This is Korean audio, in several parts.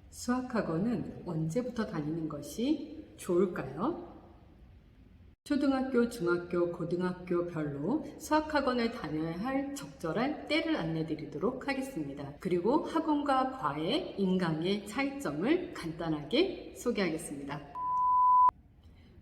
수학학원은 언제부터 다니는 것이 좋을까요? 초등학교, 중학교, 고등학교별로 수학학원을 다녀야 할 적절한 때를 안내드리도록 하겠습니다. 그리고 학원과 과외, 인강의 차이점을 간단하게 소개하겠습니다.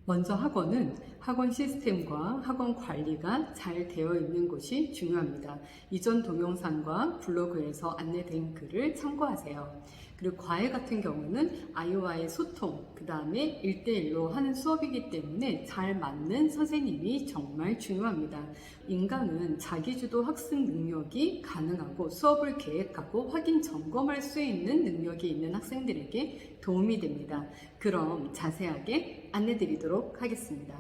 먼저 학원은 학원 시스템과 학원 관리가 잘 되어 있는 곳이 중요합니다. 이전 동영상과 블로그에서 안내된 글을 참고하세요. 그리고 과외 같은 경우는 아이와의 소통, 그 다음에 1대1로 하는 수업이기 때문에 잘 맞는 선생님이 정말 중요합니다. 인강은 자기주도 학습 능력이 가능하고 수업을 계획하고 확인 점검할 수 있는 능력이 있는 학생들에게 도움이 됩니다. 그럼 자세하게 안내드리도록 하겠습니다.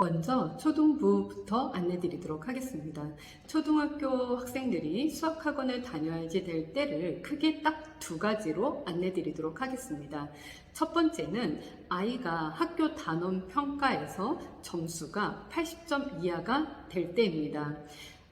먼저 초등부부터 안내드리도록 하겠습니다. 초등학교 학생들이 수학학원을 다녀야지 될 때를 크게 딱 두 가지로 안내드리도록 하겠습니다. 첫 번째는 아이가 학교 단원 평가에서 점수가 80점 이하가 될 때입니다.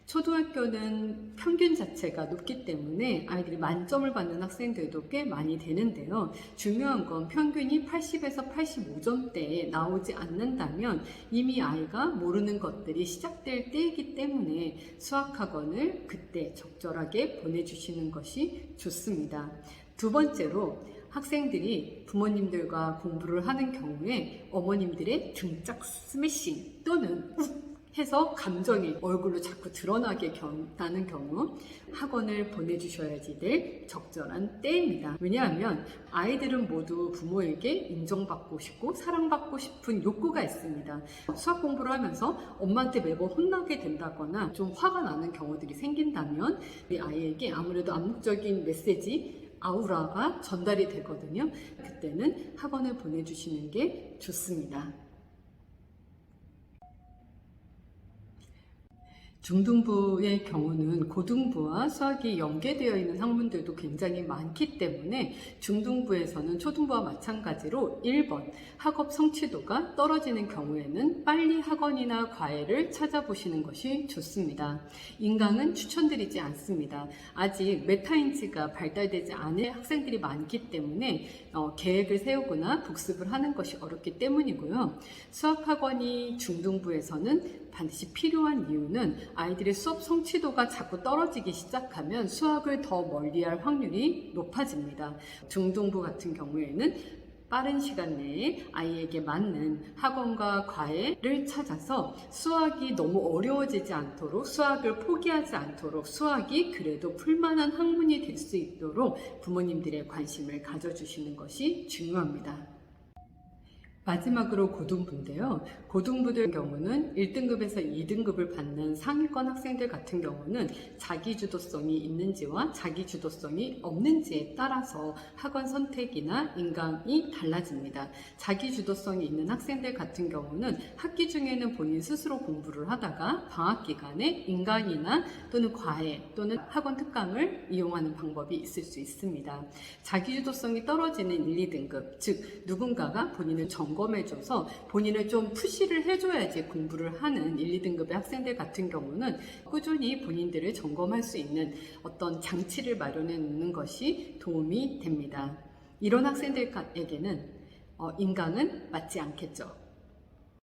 초등학교는 평균 자체가 높기 때문에 아이들이 만점을 받는 학생들도 꽤 많이 되는데요. 중요한 건 평균이 80에서 85점대에 나오지 않는다면 이미 아이가 모르는 것들이 시작될 때이기 때문에 수학학원을 그때 적절하게 보내주시는 것이 좋습니다. 두 번째로 학생들이 부모님들과 공부를 하는 경우에 어머님들의 등짝 스매싱 또는 욱 해서 감정이 얼굴로 자꾸 드러나게 나는 경우 학원을 보내주셔야지 될 적절한 때입니다. 왜냐하면 아이들은 모두 부모에게 인정받고 싶고 사랑받고 싶은 욕구가 있습니다. 수학 공부를 하면서 엄마한테 매번 혼나게 된다거나 좀 화가 나는 경우들이 생긴다면 우리 아이에게 아무래도 암묵적인 메시지 아우라가 전달이 되거든요. 그때는 학원을 보내주시는 게 좋습니다. 중등부의 경우는 고등부와 수학이 연계되어 있는 학문들도 굉장히 많기 때문에 중등부에서는 초등부와 마찬가지로 1번 학업 성취도가 떨어지는 경우에는 빨리 학원이나 과외를 찾아보시는 것이 좋습니다. 인강은 추천드리지 않습니다. 아직 메타인지가 발달되지 않은 학생들이 많기 때문에 계획을 세우거나 복습을 하는 것이 어렵기 때문이고요. 수학학원이 중등부에서는 반드시 필요한 이유는 아이들의 수업 성취도가 자꾸 떨어지기 시작하면 수학을 더 멀리할 확률이 높아집니다. 중등부 같은 경우에는 빠른 시간 내에 아이에게 맞는 학원과 과외를 찾아서 수학이 너무 어려워지지 않도록 수학을 포기하지 않도록 수학이 그래도 풀만한 학문이 될 수 있도록 부모님들의 관심을 가져주시는 것이 중요합니다. 마지막으로 고등부인데요. 고등부들 경우는 1등급에서 2등급을 받는 상위권 학생들 같은 경우는 자기주도성이 있는지와 자기주도성이 없는지에 따라서 학원 선택이나 인강이 달라집니다. 자기주도성이 있는 학생들 같은 경우는 학기 중에는 본인 스스로 공부를 하다가 방학 기간에 인강이나 또는 과외 또는 학원 특강을 이용하는 방법이 있을 수 있습니다. 자기주도성이 떨어지는 1, 2등급, 즉 누군가가 본인을 점검해줘서 본인을 좀 푸시를 해줘야지 공부를 하는 1, 2등급의 학생들 같은 경우는 꾸준히 본인들을 점검할 수 있는 어떤 장치를 마련해 놓는 것이 도움이 됩니다. 이런 학생들에게는 인강은 맞지 않겠죠.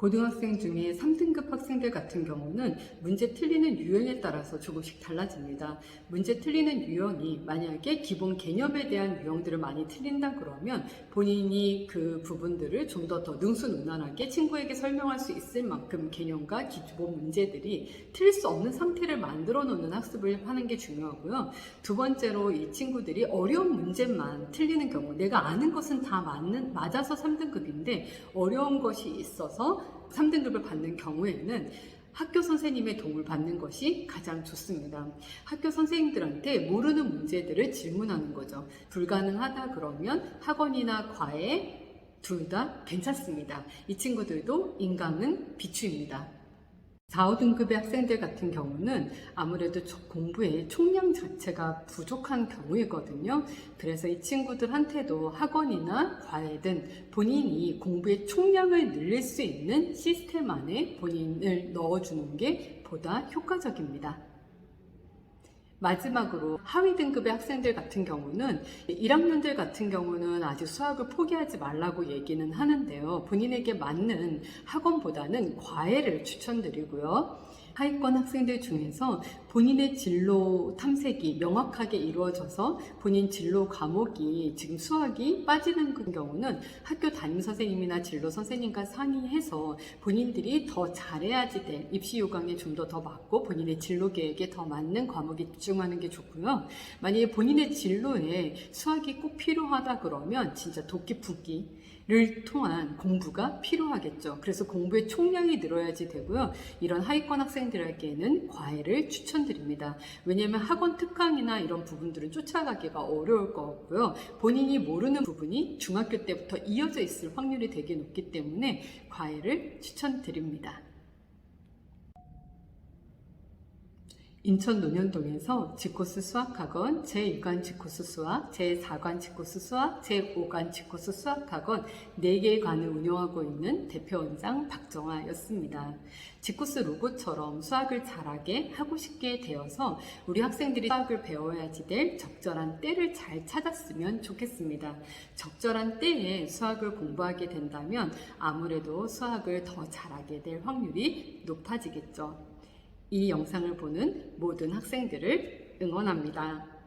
고등학생 중에 3등급 학생들 같은 경우는 문제 틀리는 유형에 따라서 조금씩 달라집니다. 문제 틀리는 유형이 만약에 기본 개념에 대한 유형들을 많이 틀린다 그러면 본인이 그 부분들을 좀 더 능수능란하게 친구에게 설명할 수 있을 만큼 개념과 기본 문제들이 틀릴 수 없는 상태를 만들어 놓는 학습을 하는 게 중요하고요. 두 번째로 이 친구들이 어려운 문제만 틀리는 경우, 내가 아는 것은 다 맞아서 3등급인데 어려운 것이 있어서 3등급을 받는 경우에는 학교 선생님의 도움을 받는 것이 가장 좋습니다. 학교 선생님들한테 모르는 문제들을 질문하는 거죠. 불가능하다 그러면 학원이나 과외 둘 다 괜찮습니다. 이 친구들도 인강은 비추입니다. 4, 5등급의 학생들 같은 경우는 아무래도 공부의 총량 자체가 부족한 경우이거든요. 그래서 이 친구들한테도 학원이나 과외든 본인이 공부의 총량을 늘릴 수 있는 시스템 안에 본인을 넣어주는 게 보다 효과적입니다. 마지막으로 하위 등급의 학생들 같은 경우는 1학년들 같은 경우는 아직 수학을 포기하지 말라고 얘기는 하는데요. 본인에게 맞는 학원보다는 과외를 추천드리고요. 하위권 학생들 중에서 본인의 진로 탐색이 명확하게 이루어져서 본인 진로 과목이 지금 수학이 빠지는 경우는 학교 담임 선생님이나 진로 선생님과 상의해서 본인들이 더 잘해야지 될 입시 요강에 좀 더 맞고 본인의 진로 계획에 더 맞는 과목에 집중하는 게 좋고요. 만약에 본인의 진로에 수학이 꼭 필요하다 그러면 진짜 도끼 를 통한 공부가 필요하겠죠. 그래서 공부의 총량이 늘어야지 되고요. 이런 하위권 학생들에게는 과외를 추천드립니다. 왜냐하면 학원 특강이나 이런 부분들은 쫓아가기가 어려울 거고요. 본인이 모르는 부분이 중학교 때부터 이어져 있을 확률이 되게 높기 때문에 과외를 추천드립니다. 인천 논현동에서 지코스 수학학원, 제2관 지코스 수학, 제4관 지코스 수학, 제5관 지코스 수학학원 4개의 관을 운영하고 있는 대표원장 박정아였습니다. 지코스 로고처럼 수학을 잘하게 하고 싶게 되어서 우리 학생들이 수학을 배워야지 될 적절한 때를 잘 찾았으면 좋겠습니다. 적절한 때에 수학을 공부하게 된다면 아무래도 수학을 더 잘하게 될 확률이 높아지겠죠. 이 영상을 보는 모든 학생들을 응원합니다.